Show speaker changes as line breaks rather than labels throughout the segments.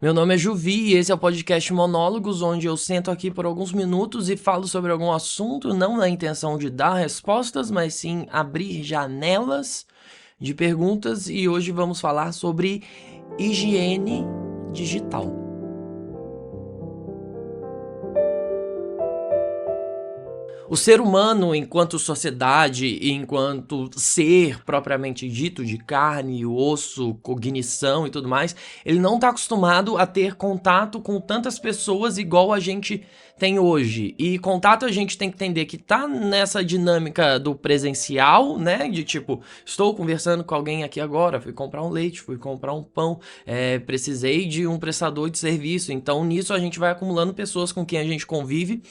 Meu nome é Juvi e esse é o podcast Monólogos, onde eu sento aqui por alguns minutos e falo sobre algum assunto, não na intenção de dar respostas, mas sim abrir janelas de perguntas. E hoje vamos falar sobre higiene digital. O ser humano, enquanto sociedade e enquanto ser propriamente dito, de carne, osso, cognição e tudo mais, ele não está acostumado a ter contato com tantas pessoas igual a gente tem hoje. E contato a gente tem que entender que tá nessa dinâmica do presencial, né? De tipo, estou conversando com alguém aqui agora, fui comprar um leite, fui comprar um pão, precisei de um prestador de serviço. Então nisso a gente vai acumulando pessoas com quem a gente convive.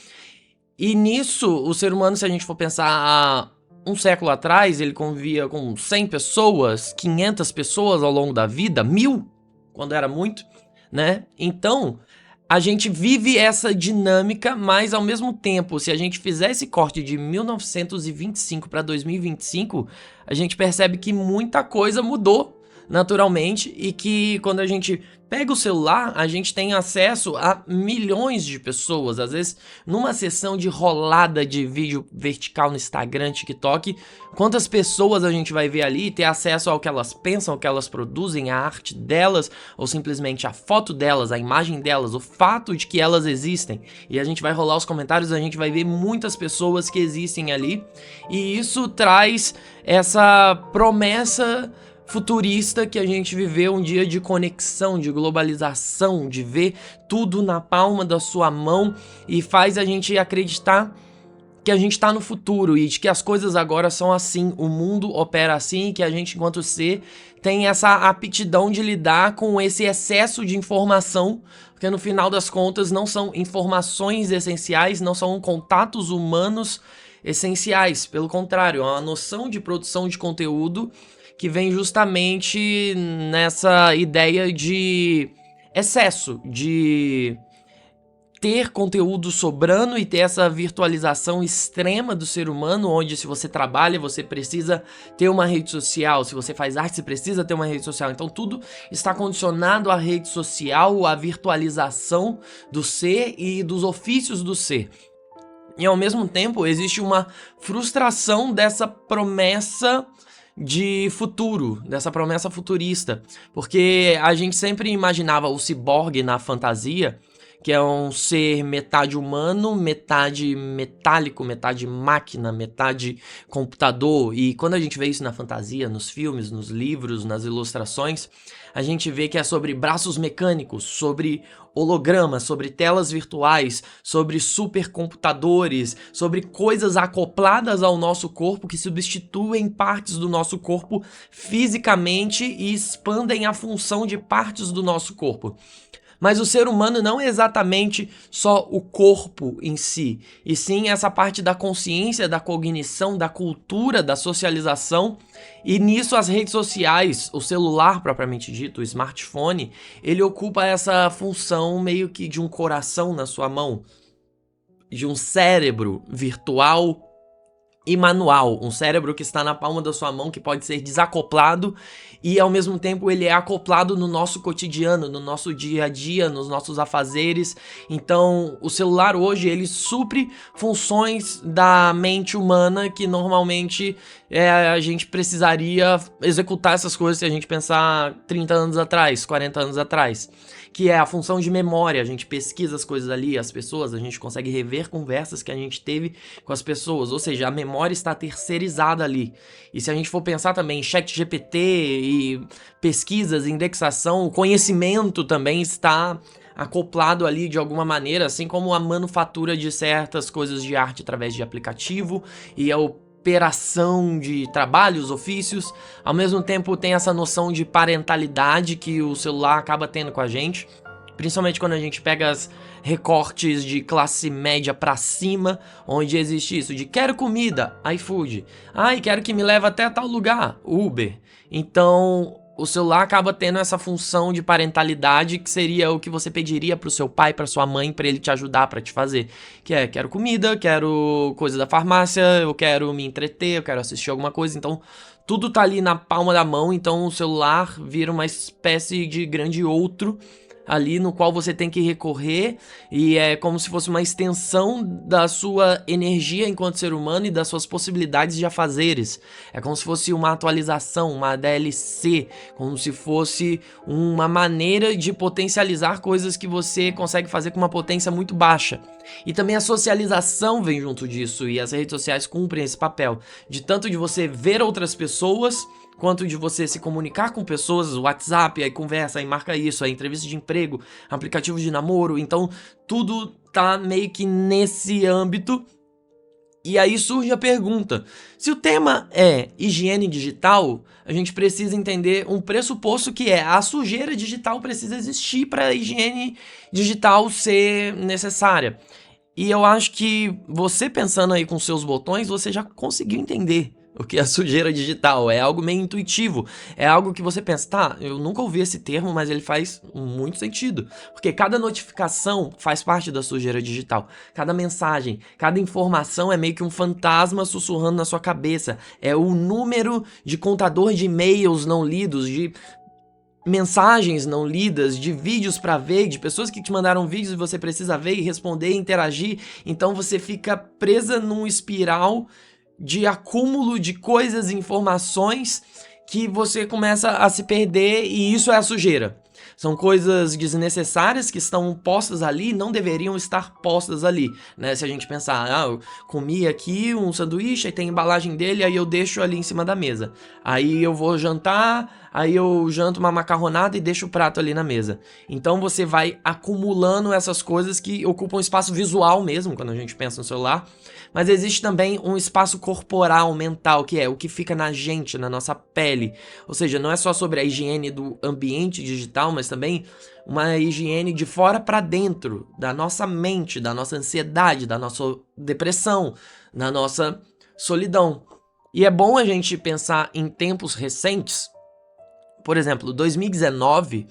E nisso, o ser humano, se a gente for pensar há um século atrás, ele convivia com 100 pessoas, 500 pessoas ao longo da vida, 1000, quando era muito, né? Então, a gente vive essa dinâmica, mas ao mesmo tempo, se a gente fizer esse corte de 1925 para 2025, a gente percebe que muita coisa mudou naturalmente e que quando a gente pega o celular, a gente tem acesso a milhões de pessoas. Às vezes, numa sessão de rolada de vídeo vertical no Instagram, TikTok, quantas pessoas a gente vai ver ali, ter acesso ao que elas pensam, ao que elas produzem, a arte delas, ou simplesmente a foto delas, a imagem delas, o fato de que elas existem. E a gente vai rolar os comentários, a gente vai ver muitas pessoas que existem ali, e isso traz essa promessa futurista que a gente viveu, um dia de conexão, de globalização, de ver tudo na palma da sua mão, e faz a gente acreditar que a gente tá no futuro e de que as coisas agora são assim, o mundo opera assim, e que a gente, enquanto ser, tem essa aptidão de lidar com esse excesso de informação, porque no final das contas não são informações essenciais, não são contatos humanos essenciais, pelo contrário, é uma noção de produção de conteúdo que vem justamente nessa ideia de excesso, de ter conteúdo sobrando e ter essa virtualização extrema do ser humano, onde se você trabalha, você precisa ter uma rede social, se você faz arte, você precisa ter uma rede social. Então tudo está condicionado à rede social, à virtualização do ser e dos ofícios do ser. E ao mesmo tempo existe uma frustração dessa promessa de futuro, dessa promessa futurista, porque a gente sempre imaginava o ciborgue na fantasia, que é um ser metade humano, metade metálico, metade máquina, metade computador. E quando a gente vê isso na fantasia, nos filmes, nos livros, nas ilustrações, a gente vê que é sobre braços mecânicos, sobre hologramas, sobre telas virtuais, sobre supercomputadores, sobre coisas acopladas ao nosso corpo que substituem partes do nosso corpo fisicamente e expandem a função de partes do nosso corpo. Mas o ser humano não é exatamente só o corpo em si, e sim essa parte da consciência, da cognição, da cultura, da socialização, e nisso as redes sociais, o celular propriamente dito, o smartphone, ele ocupa essa função meio que de um coração na sua mão, de um cérebro virtual e manual, um cérebro que está na palma da sua mão, que pode ser desacoplado e ao mesmo tempo ele é acoplado no nosso cotidiano, no nosso dia a dia, nos nossos afazeres. Então o celular hoje ele supre funções da mente humana que normalmente a gente precisaria executar essas coisas se a gente pensar 30 anos atrás, 40 anos atrás, que é a função de memória. A gente pesquisa as coisas ali, as pessoas, a gente consegue rever conversas que a gente teve com as pessoas, ou seja, a memória está terceirizada ali. E se a gente for pensar também em ChatGPT e pesquisas, indexação, o conhecimento também está acoplado ali de alguma maneira, assim como a manufatura de certas coisas de arte através de aplicativo e a operação de trabalhos, ofícios. Ao mesmo tempo tem essa noção de parentalidade que o celular acaba tendo com a gente, principalmente quando a gente pega as recortes de classe média pra cima, onde existe isso de quero comida, iFood, ai, quero que me leve até tal lugar, Uber. Então o celular acaba tendo essa função de parentalidade, que seria o que você pediria pro seu pai, pra sua mãe, pra ele te ajudar, pra te fazer. Que é, quero comida, quero coisa da farmácia, eu quero me entreter, eu quero assistir alguma coisa. Então tudo tá ali na palma da mão, então o celular vira uma espécie de grande outro ali no qual você tem que recorrer, e é como se fosse uma extensão da sua energia enquanto ser humano e das suas possibilidades de afazeres. É como se fosse uma atualização, uma DLC, como se fosse uma maneira de potencializar coisas que você consegue fazer com uma potência muito baixa. E também a socialização vem junto disso, e as redes sociais cumprem esse papel, de tanto de você ver outras pessoas, quanto de você se comunicar com pessoas, WhatsApp, aí conversa, aí marca isso, aí entrevista de emprego, aplicativo de namoro, então tudo tá meio que nesse âmbito. E aí surge a pergunta, se o tema é higiene digital, a gente precisa entender um pressuposto que é a sujeira digital precisa existir para a higiene digital ser necessária. E eu acho que você pensando aí com seus botões, você já conseguiu entender o que é sujeira digital. É algo meio intuitivo. É algo que você pensa, tá, eu nunca ouvi esse termo, mas ele faz muito sentido. Porque cada notificação faz parte da sujeira digital. Cada mensagem, cada informação é meio que um fantasma sussurrando na sua cabeça. É o número de contador de e-mails não lidos, de mensagens não lidas, de vídeos pra ver, de pessoas que te mandaram vídeos e você precisa ver e responder e interagir. Então você fica presa num espiral de acúmulo de coisas e informações que você começa a se perder, e isso é a sujeira. São coisas desnecessárias que estão postas ali, não deveriam estar postas ali, né? Se a gente pensar, eu comi aqui um sanduíche, aí tem a embalagem dele, aí eu deixo ali em cima da mesa. Aí eu vou jantar, aí eu janto uma macarronada e deixo o prato ali na mesa. Então você vai acumulando essas coisas que ocupam espaço visual mesmo, quando a gente pensa no celular. Mas existe também um espaço corporal, mental, que é o que fica na gente, na nossa pele. Ou seja, não é só sobre a higiene do ambiente digital, mas também uma higiene de fora para dentro, da nossa mente, da nossa ansiedade, da nossa depressão, da nossa solidão. E é bom a gente pensar em tempos recentes. Por exemplo, 2019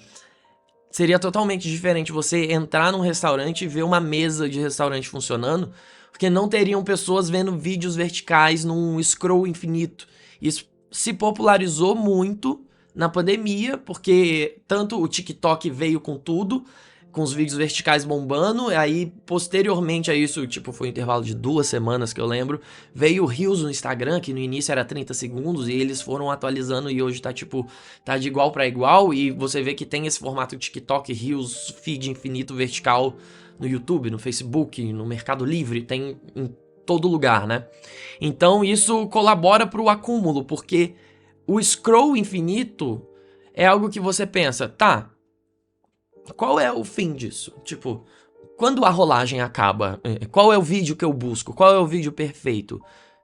seria totalmente diferente você entrar num restaurante e ver uma mesa de restaurante funcionando, porque não teriam pessoas vendo vídeos verticais num scroll infinito. Isso se popularizou muito na pandemia, porque tanto o TikTok veio com tudo, com os vídeos verticais bombando, e aí posteriormente a isso, tipo, foi um intervalo de 2 semanas que eu lembro, veio o Reels no Instagram, que no início era 30 segundos, e eles foram atualizando e hoje tá tipo, tá de igual pra igual, e você vê que tem esse formato TikTok, Reels, feed infinito vertical no YouTube, no Facebook, no Mercado Livre, tem em todo lugar, né? Então isso colabora pro acúmulo, porque o scroll infinito é algo que você pensa, tá, qual é o fim disso? Tipo, quando a rolagem acaba, qual é o vídeo que eu busco? Qual é o vídeo perfeito?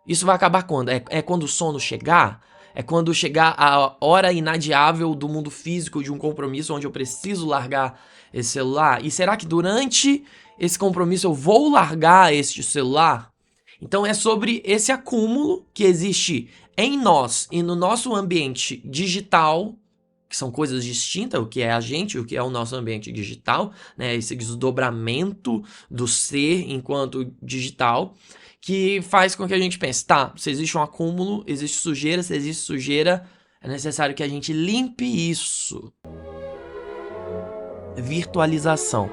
Isso vai acabar quando? É quando o sono chegar? É quando chegar a hora inadiável do mundo físico de um compromisso onde eu preciso largar esse celular? E será que durante esse compromisso eu vou largar este celular? Então é sobre esse acúmulo que existe em nós e no nosso ambiente digital, que são coisas distintas, o que é a gente, o que é o nosso ambiente digital, né? Esse desdobramento do ser enquanto digital, que faz com que a gente pense, tá, se existe um acúmulo, existe sujeira, se existe sujeira, é necessário que a gente limpe isso. Virtualização.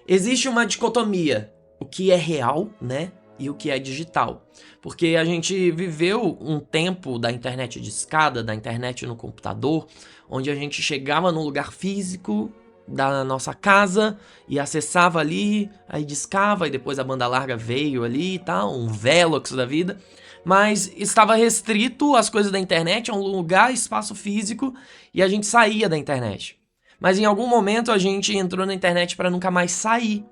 Existe uma dicotomia, o que é real, né? E o que é digital. Porque a gente viveu um tempo da internet de escada, da internet no computador, onde a gente chegava num lugar físico da nossa casa e acessava ali, aí discava, e depois a banda larga veio ali e tal, um Velox da vida. Mas estava restrito as coisas da internet a um lugar, espaço físico, e a gente saía da internet. Mas em algum momento a gente entrou na internet para nunca mais sair.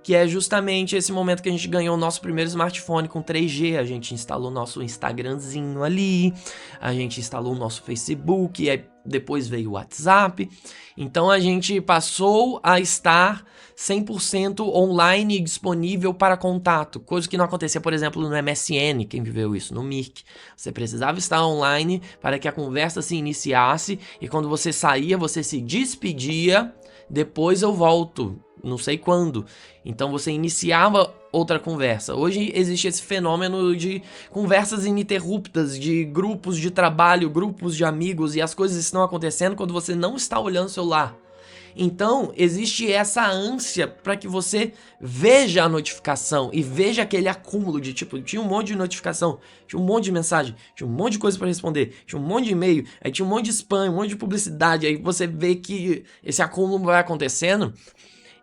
Que é justamente esse momento que a gente ganhou o nosso primeiro smartphone com 3G, a gente instalou nosso Instagramzinho ali, a gente instalou o nosso Facebook, aí depois veio o WhatsApp. Então a gente passou a estar 100% online e disponível para contato, coisa que não acontecia, por exemplo, no MSN, quem viveu isso, no Mirk. Você precisava estar online para que a conversa se iniciasse, e quando você saía, você se despedia, depois eu volto, não sei quando. Então você iniciava outra conversa. Hoje existe esse fenômeno de conversas ininterruptas, de grupos de trabalho, grupos de amigos, e as coisas estão acontecendo quando você não está olhando o celular. Então, existe essa ânsia para que você veja a notificação e veja aquele acúmulo de tipo, tinha um monte de notificação, tinha um monte de mensagem, tinha um monte de coisa para responder, tinha um monte de e-mail, aí tinha um monte de spam, um monte de publicidade, aí você vê que esse acúmulo vai acontecendo.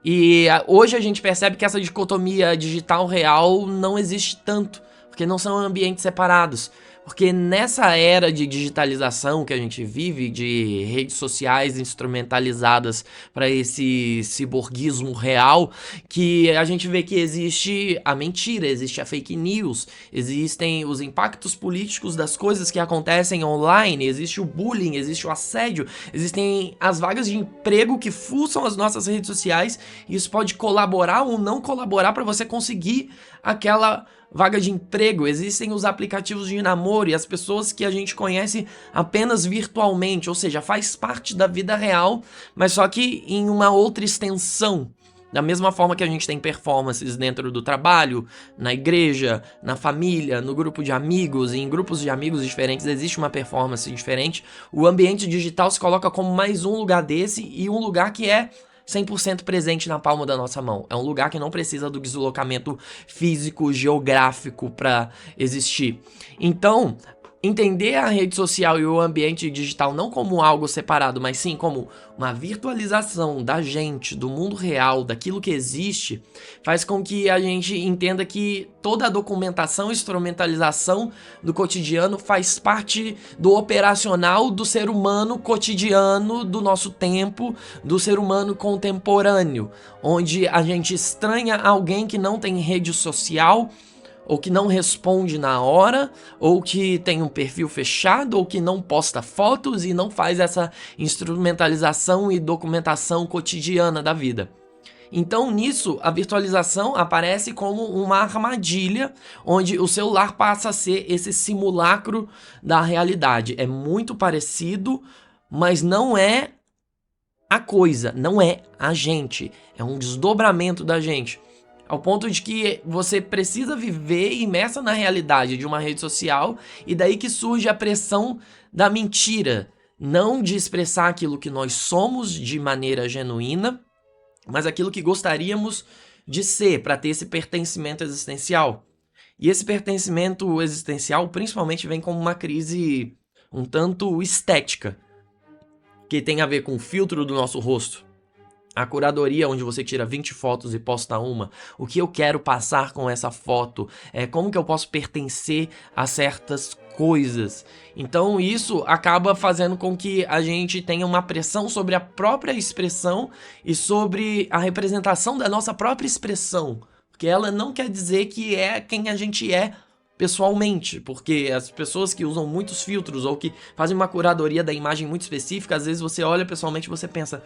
E hoje a gente percebe que essa dicotomia digital real não existe tanto, porque não são ambientes separados. Porque nessa era de digitalização que a gente vive, de redes sociais instrumentalizadas para esse ciborguismo real, que a gente vê que existe a mentira, existe a fake news, existem os impactos políticos das coisas que acontecem online, existe o bullying, existe o assédio, existem as vagas de emprego que fuçam as nossas redes sociais, e isso pode colaborar ou não colaborar para você conseguir aquela vaga de emprego. Existem os aplicativos de namoro e as pessoas que a gente conhece apenas virtualmente, ou seja, faz parte da vida real, mas só que em uma outra extensão. Da mesma forma que a gente tem performances dentro do trabalho, na igreja, na família, no grupo de amigos, e em grupos de amigos diferentes existe uma performance diferente, o ambiente digital se coloca como mais um lugar desse, e um lugar que é 100% presente na palma da nossa mão. É um lugar que não precisa do deslocamento físico, geográfico para existir. Então, entender a rede social e o ambiente digital não como algo separado, mas sim como uma virtualização da gente, do mundo real, daquilo que existe, faz com que a gente entenda que toda a documentação e instrumentalização do cotidiano faz parte do operacional do ser humano cotidiano do nosso tempo, do ser humano contemporâneo, onde a gente estranha alguém que não tem rede social, ou que não responde na hora, ou que tem um perfil fechado, ou que não posta fotos e não faz essa instrumentalização e documentação cotidiana da vida. Então, nisso, a virtualização aparece como uma armadilha, onde o celular passa a ser esse simulacro da realidade. É muito parecido, mas não é a coisa, não é a gente. É um desdobramento da gente. Ao ponto de que você precisa viver imersa na realidade de uma rede social, e daí que surge a pressão da mentira. Não de expressar aquilo que nós somos de maneira genuína, mas aquilo que gostaríamos de ser, para ter esse pertencimento existencial. E esse pertencimento existencial principalmente vem como uma crise um tanto estética, que tem a ver com o filtro do nosso rosto. A curadoria, onde você tira 20 fotos e posta uma. O que eu quero passar com essa foto? Como que eu posso pertencer a certas coisas? Então isso acaba fazendo com que a gente tenha uma pressão sobre a própria expressão e sobre a representação da nossa própria expressão. Porque ela não quer dizer que é quem a gente é pessoalmente, porque as pessoas que usam muitos filtros ou que fazem uma curadoria da imagem muito específica, às vezes você olha pessoalmente e você pensa...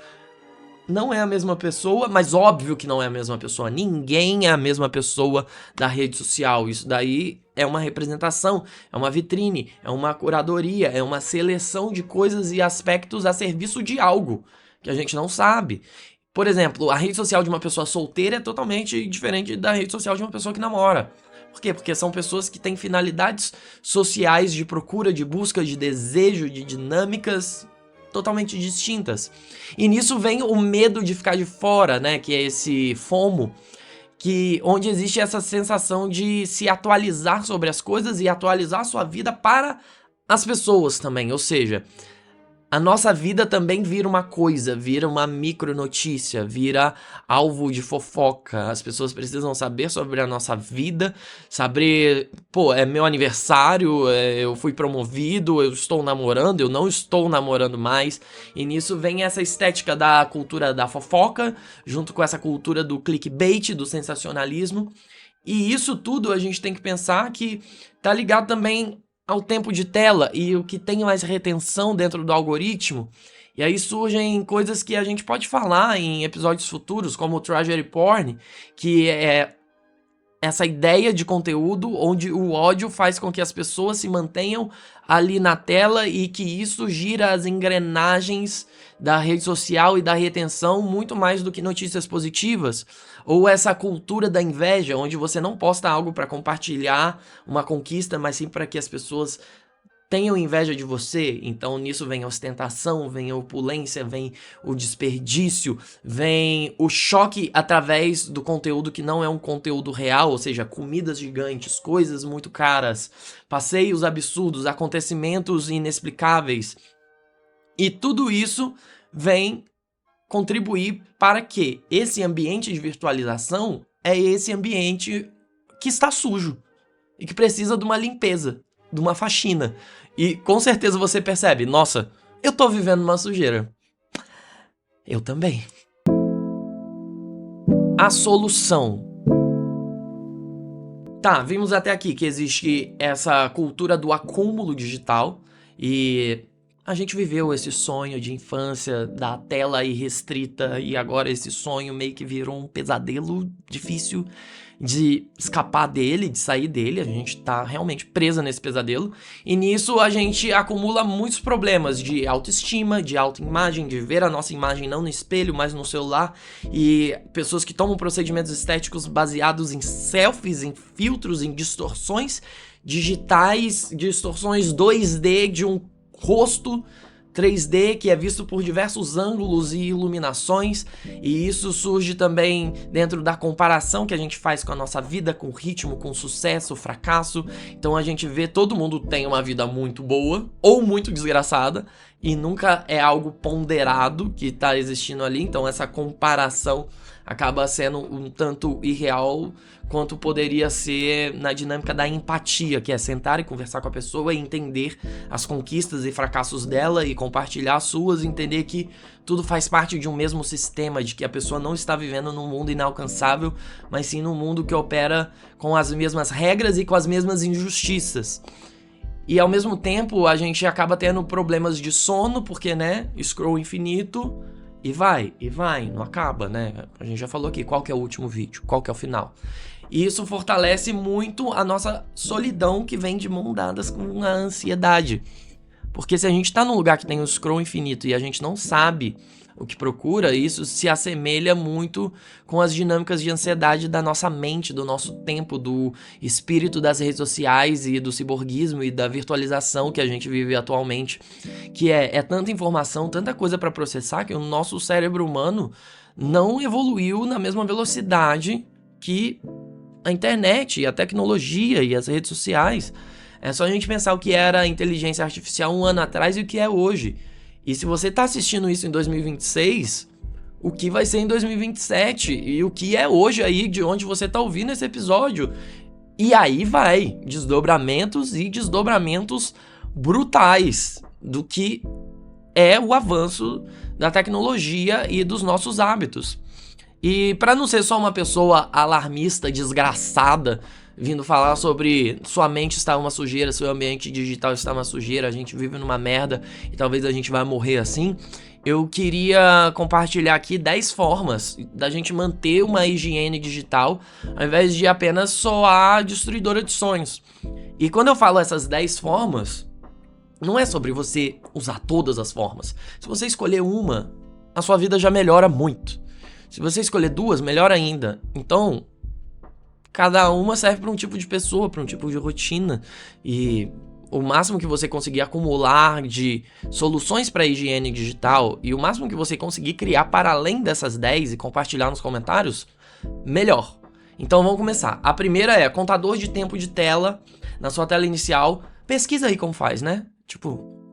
Não é a mesma pessoa, mas óbvio que não é a mesma pessoa. Ninguém é a mesma pessoa da rede social. Isso daí é uma representação, é uma vitrine, é uma curadoria, é uma seleção de coisas e aspectos a serviço de algo que a gente não sabe. Por exemplo, a rede social de uma pessoa solteira é totalmente diferente da rede social de uma pessoa que namora. Por quê? Porque são pessoas que têm finalidades sociais de procura, de busca, de desejo, de dinâmicas totalmente distintas. E nisso vem o medo de ficar de fora, né? Que é esse FOMO, onde existe essa sensação de se atualizar sobre as coisas e atualizar sua vida para as pessoas também. Ou seja, a nossa vida também vira uma coisa, vira uma micronotícia, vira alvo de fofoca. As pessoas precisam saber sobre a nossa vida, saber, pô, é meu aniversário, eu fui promovido, eu estou namorando, eu não estou namorando mais. E nisso vem essa estética da cultura da fofoca, junto com essa cultura do clickbait, do sensacionalismo. E isso tudo a gente tem que pensar que tá ligado também ao tempo de tela e o que tem mais retenção dentro do algoritmo. E aí surgem coisas que a gente pode falar em episódios futuros, como o Tragedy Porn, que é essa ideia de conteúdo onde o ódio faz com que as pessoas se mantenham ali na tela e que isso gira as engrenagens da rede social e da retenção muito mais do que notícias positivas. Ou essa cultura da inveja, onde você não posta algo para compartilhar uma conquista, mas sim para que as pessoas tenham inveja de você, então nisso vem a ostentação, vem a opulência, vem o desperdício, vem o choque através do conteúdo que não é um conteúdo real, ou seja, comidas gigantes, coisas muito caras, passeios absurdos, acontecimentos inexplicáveis. E tudo isso vem contribuir para que esse ambiente de virtualização é esse ambiente que está sujo e que precisa de uma limpeza, de uma faxina. E com certeza você percebe, nossa, eu tô vivendo uma sujeira. Eu também. A solução. Tá, vimos até aqui que existe essa cultura do acúmulo digital e a gente viveu esse sonho de infância da tela irrestrita e agora esse sonho meio que virou um pesadelo difícil de escapar dele, de sair dele. A gente tá realmente presa nesse pesadelo e nisso a gente acumula muitos problemas de autoestima, de autoimagem, de ver a nossa imagem não no espelho, mas no celular, e pessoas que tomam procedimentos estéticos baseados em selfies, em filtros, em distorções digitais, distorções 2D de um rosto 3D que é visto por diversos ângulos e iluminações, e isso surge também dentro da comparação que a gente faz com a nossa vida, com o ritmo, com o sucesso, o fracasso. Então a gente vê todo mundo tem uma vida muito boa ou muito desgraçada e nunca é algo ponderado que tá existindo ali, então essa comparação acaba sendo um tanto irreal quanto poderia ser na dinâmica da empatia, que é sentar e conversar com a pessoa e entender as conquistas e fracassos dela e compartilhar as suas, e entender que tudo faz parte de um mesmo sistema, de que a pessoa não está vivendo num mundo inalcançável, mas sim num mundo que opera com as mesmas regras e com as mesmas injustiças. E ao mesmo tempo a gente acaba tendo problemas de sono, porque, né, scroll infinito, e vai, não acaba, né? A gente já falou aqui qual que é o último vídeo, qual que é o final. E isso fortalece muito a nossa solidão que vem de mão dadas com a ansiedade. Porque se a gente tá num lugar que tem o scroll infinito e a gente não sabe o que procura, isso se assemelha muito com as dinâmicas de ansiedade da nossa mente, do nosso tempo, do espírito das redes sociais e do ciborguismo e da virtualização que a gente vive atualmente, que é tanta informação, tanta coisa para processar, que o nosso cérebro humano não evoluiu na mesma velocidade que a internet, e a tecnologia e as redes sociais. É só a gente pensar o que era a inteligência artificial um ano atrás e o que é hoje. E se você tá assistindo isso em 2026, o que vai ser em 2027? E o que é hoje aí, de onde você tá ouvindo esse episódio? E aí vai, desdobramentos e desdobramentos brutais do que é o avanço da tecnologia e dos nossos hábitos. E para não ser só uma pessoa alarmista, desgraçada, vindo falar sobre sua mente está uma sujeira, seu ambiente digital está uma sujeira, a gente vive numa merda e talvez a gente vai morrer assim, eu queria compartilhar aqui 10 formas da gente manter uma higiene digital ao invés de apenas soar destruidora de sonhos. E quando eu falo essas 10 formas, não é sobre você usar todas as formas. Se você escolher uma, a sua vida já melhora muito. Se você escolher duas, melhor ainda. Então, cada uma serve para um tipo de pessoa, para um tipo de rotina. E o máximo que você conseguir acumular de soluções para a higiene digital e o máximo que você conseguir criar para além dessas 10 e compartilhar nos comentários, melhor. Então vamos começar. A primeira é contador de tempo de tela na sua tela inicial. Pesquisa aí como faz, né?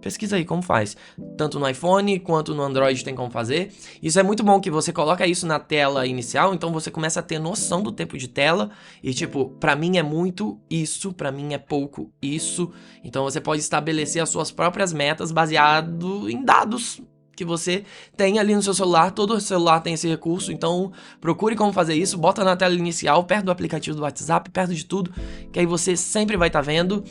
Pesquisa aí como faz. Tanto no iPhone quanto no Android tem como fazer. Isso é muito bom que você coloca isso na tela inicial, então você começa a ter noção do tempo de tela. E pra mim é muito isso, pra mim é pouco isso. Então você pode estabelecer as suas próprias metas baseado em dados que você tem ali no seu celular. Todo celular tem esse recurso, então procure como fazer isso. Bota na tela inicial, perto do aplicativo do WhatsApp, perto de tudo, que aí você sempre vai estar vendo.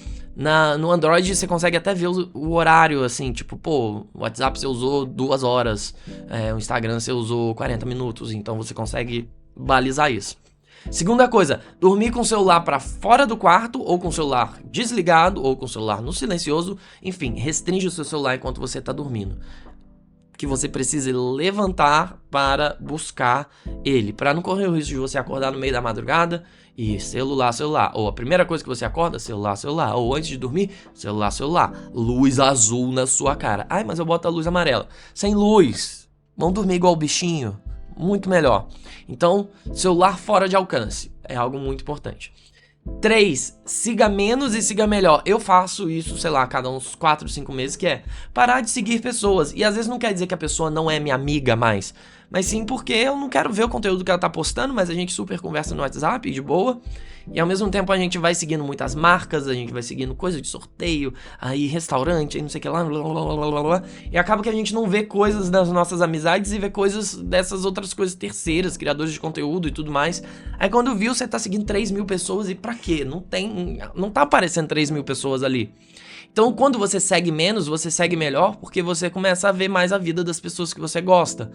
No Android você consegue até ver o horário, assim, o WhatsApp você usou 2 horas, o Instagram você usou 40 minutos, então você consegue balizar isso. Segunda coisa, dormir com o celular para fora do quarto, ou com o celular desligado, ou com o celular no silencioso, enfim, restringe o seu celular enquanto você tá dormindo. que você precise levantar para buscar ele, para não correr o risco de você acordar no meio da madrugada e celular, ou a primeira coisa que você acorda, celular, ou antes de dormir, celular, luz azul na sua cara. Ai, mas eu boto a luz amarela. Sem luz, vão dormir igual o bichinho, muito melhor. Então, celular fora de alcance, é algo muito importante. 3, siga menos e siga melhor. Eu faço isso, sei lá, a cada uns 4, 5 meses, que é parar de seguir pessoas. E às vezes não quer dizer que a pessoa não é minha amiga mais, mas sim porque eu não quero ver o conteúdo que ela tá postando, mas a gente super conversa no WhatsApp, de boa. E ao mesmo tempo a gente vai seguindo muitas marcas, a gente vai seguindo coisa de sorteio, aí restaurante, aí não sei o que lá, blá, blá, blá, blá, blá. E acaba que a gente não vê coisas das nossas amizades e vê coisas dessas outras coisas terceiras, criadores de conteúdo e tudo mais. Aí quando viu, você tá seguindo 3 mil pessoas e pra quê? Não tá aparecendo 3 mil pessoas ali. Então quando você segue menos, você segue melhor, porque você começa a ver mais a vida das pessoas que você gosta.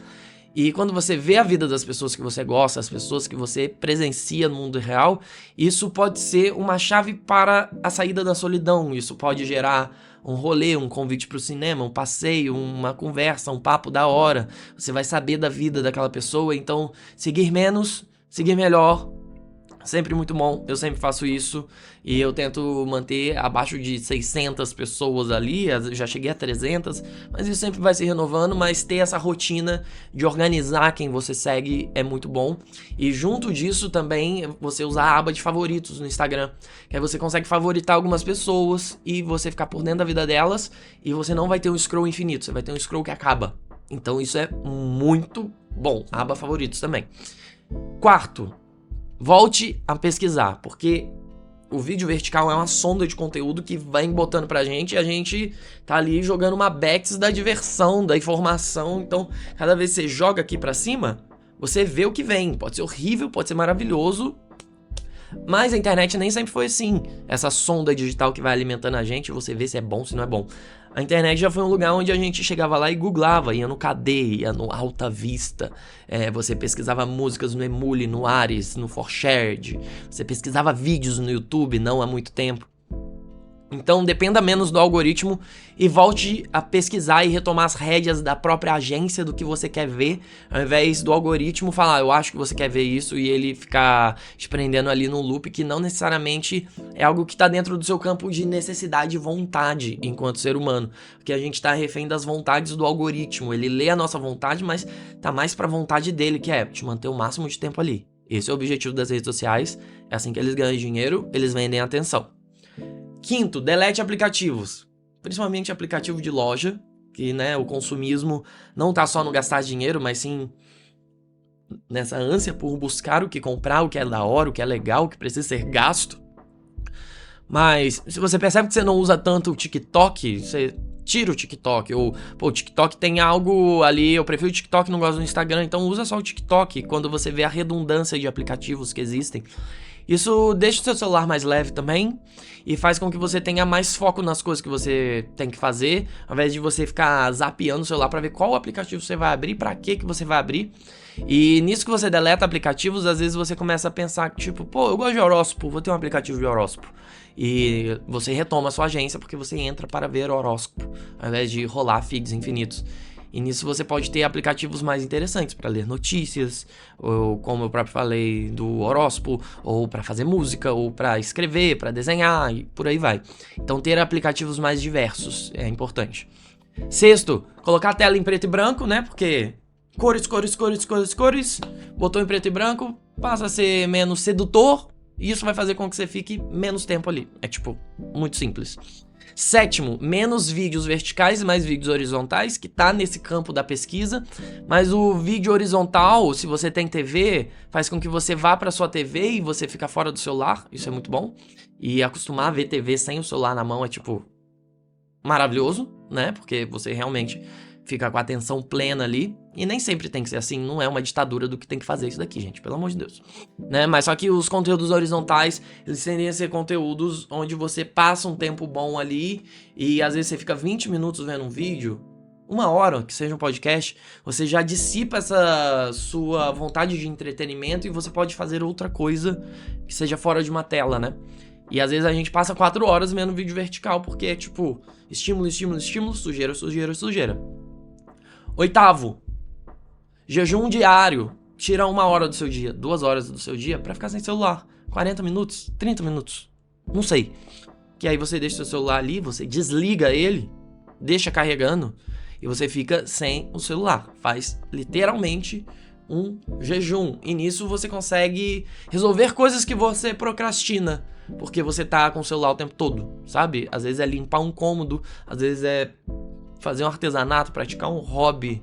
E quando você vê a vida das pessoas que você gosta, as pessoas que você presencia no mundo real, isso pode ser uma chave para a saída da solidão. Isso pode gerar um rolê, um convite para o cinema, um passeio, uma conversa, um papo da hora. Você vai saber da vida daquela pessoa, então seguir menos, seguir melhor. Sempre muito bom, eu sempre faço isso e eu tento manter abaixo de 600 pessoas ali, já cheguei a 300, mas isso sempre vai se renovando, mas ter essa rotina de organizar quem você segue é muito bom. E junto disso também você usar a aba de favoritos no Instagram, que aí você consegue favoritar algumas pessoas e você ficar por dentro da vida delas e você não vai ter um scroll infinito, você vai ter um scroll que acaba. Então isso é muito bom, a aba favoritos também. 4, volte a pesquisar, porque o vídeo vertical é uma sonda de conteúdo que vem botando pra gente e a gente tá ali jogando uma bets da diversão, da informação. Então, cada vez que você joga aqui pra cima, você vê o que vem. Pode ser horrível, pode ser maravilhoso, mas a internet nem sempre foi assim. Essa sonda digital que vai alimentando a gente, você vê se é bom, se não é bom. A internet já foi um lugar onde a gente chegava lá e googlava, ia no KD, ia no Alta Vista, você pesquisava músicas no Emule, no Ares, no 4Shared, você pesquisava vídeos no YouTube não há muito tempo. Então dependa menos do algoritmo e volte a pesquisar e retomar as rédeas da própria agência do que você quer ver, ao invés do algoritmo falar, eu acho que você quer ver isso, e ele ficar te prendendo ali num loop que não necessariamente é algo que está dentro do seu campo de necessidade e vontade enquanto ser humano, porque a gente está refém das vontades do algoritmo, ele lê a nossa vontade, mas tá mais pra vontade dele, que é te manter o máximo de tempo ali. Esse é o objetivo das redes sociais, é assim que eles ganham dinheiro, eles vendem atenção. 5, delete aplicativos, principalmente aplicativo de loja, que né, o consumismo não tá só no gastar dinheiro, mas sim nessa ânsia por buscar o que comprar, o que é da hora, o que é legal, o que precisa ser gasto. Mas se você percebe que você não usa tanto o TikTok, você tira o TikTok, ou pô, o TikTok tem algo ali, eu prefiro o TikTok, não gosto do Instagram, então usa só o TikTok, quando você vê a redundância de aplicativos que existem. Isso deixa o seu celular mais leve também e faz com que você tenha mais foco nas coisas que você tem que fazer, ao invés de você ficar zapeando o celular para ver qual aplicativo você vai abrir, para que você vai abrir. E nisso que você deleta aplicativos, às vezes você começa a pensar, tipo, pô, eu gosto de horóscopo, vou ter um aplicativo de horóscopo. E você retoma a sua agência porque você entra para ver horóscopo, ao invés de rolar feeds infinitos. E nisso você pode ter aplicativos mais interessantes para ler notícias, ou como eu próprio falei, do horóscopo, ou para fazer música, ou para escrever, para desenhar, e por aí vai. Então ter aplicativos mais diversos é importante. 6, colocar a tela em preto e branco, né? Porque cores, botou em preto e branco, passa a ser menos sedutor, e isso vai fazer com que você fique menos tempo ali. É tipo, muito simples. 7, menos vídeos verticais e mais vídeos horizontais, que tá nesse campo da pesquisa, mas o vídeo horizontal, se você tem TV, faz com que você vá pra sua TV e você fica fora do celular, isso é muito bom, e acostumar a ver TV sem o celular na mão é tipo maravilhoso, né, porque você realmente fica com a atenção plena ali, e nem sempre tem que ser assim, não é uma ditadura do que tem que fazer isso daqui, gente, pelo amor de Deus, né, mas só que os conteúdos horizontais, eles tendem a ser conteúdos onde você passa um tempo bom ali, e às vezes você fica 20 minutos vendo um vídeo, 1 hora, que seja um podcast, você já dissipa essa sua vontade de entretenimento e você pode fazer outra coisa que seja fora de uma tela, né. E às vezes a gente passa 4 horas vendo vídeo vertical, porque é tipo, estímulo, sujeira. Oitavo, jejum diário. Tira 1 hora do seu dia, 2 horas do seu dia pra ficar sem celular. 40 minutos, 30 minutos, não sei. Que aí você deixa o seu celular ali, você desliga ele, deixa carregando e você fica sem o celular. Faz literalmente um jejum. E nisso você consegue resolver coisas que você procrastina, porque você tá com o celular o tempo todo, sabe? Às vezes é limpar um cômodo, às vezes é fazer um artesanato, praticar um hobby,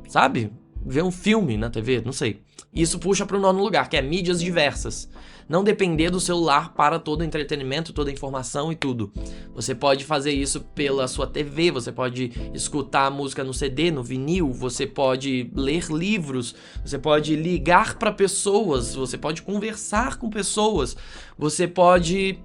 sabe? Ver um filme na TV, não sei. Isso puxa para o 9º lugar, que é mídias diversas. Não depender do celular para todo entretenimento, toda informação e tudo. Você pode fazer isso pela sua TV, você pode escutar a música no CD, no vinil, você pode ler livros, você pode ligar para pessoas, você pode conversar com pessoas, você pode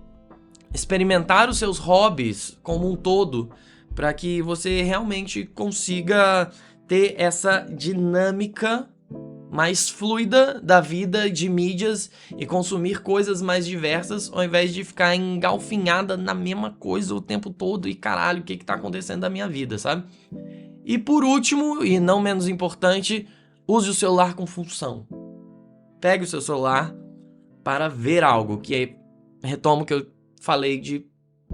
experimentar os seus hobbies como um todo, para que você realmente consiga ter essa dinâmica mais fluida da vida de mídias e consumir coisas mais diversas, ao invés de ficar engalfinhada na mesma coisa o tempo todo e caralho, o que tá acontecendo na minha vida, sabe? E por último, e não menos importante, use o celular com função. Pegue o seu celular para ver algo, que é, retomo o que eu falei de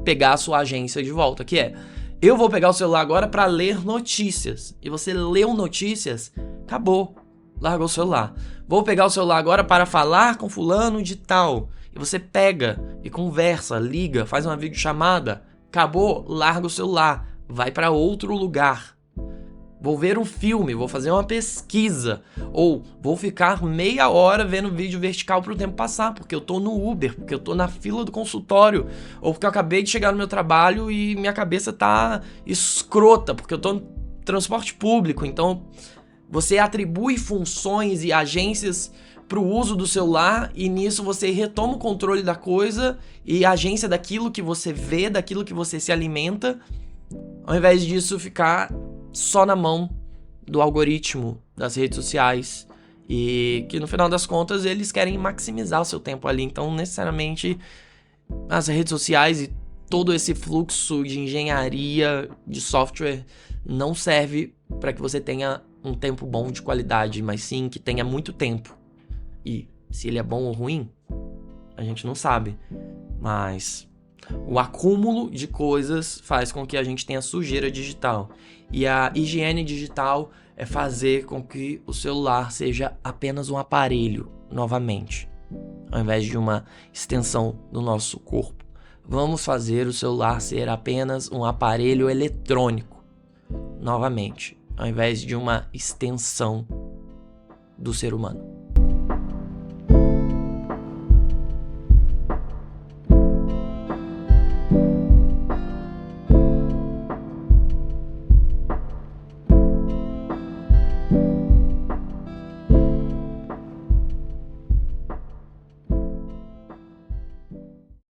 pegar a sua agência de volta, que é: eu vou pegar o celular agora para ler notícias. E você leu notícias, acabou. Largou o celular. Vou pegar o celular agora para falar com fulano de tal. E você pega e conversa, liga, faz uma videochamada. Acabou, larga o celular. Vai para outro lugar. Vou ver um filme, vou fazer uma pesquisa. Ou vou ficar meia hora vendo vídeo vertical para o tempo passar, porque eu tô no Uber, porque eu tô na fila do consultório, ou porque eu acabei de chegar no meu trabalho e minha cabeça tá escrota, porque eu tô no transporte público. Então você atribui funções e agências para o uso do celular e nisso você retoma o controle da coisa e a agência daquilo que você vê, daquilo que você se alimenta, ao invés disso ficar só na mão do algoritmo das redes sociais e que no final das contas eles querem maximizar o seu tempo ali. Então necessariamente as redes sociais e todo esse fluxo de engenharia de software não serve para que você tenha um tempo bom de qualidade, mas sim que tenha muito tempo. E se ele é bom ou ruim, a gente não sabe. Mas o acúmulo de coisas faz com que a gente tenha sujeira digital. E a higiene digital é fazer com que o celular seja apenas um aparelho, novamente, ao invés de uma extensão do nosso corpo. Vamos fazer o celular ser apenas um aparelho eletrônico, novamente, ao invés de uma extensão do ser humano.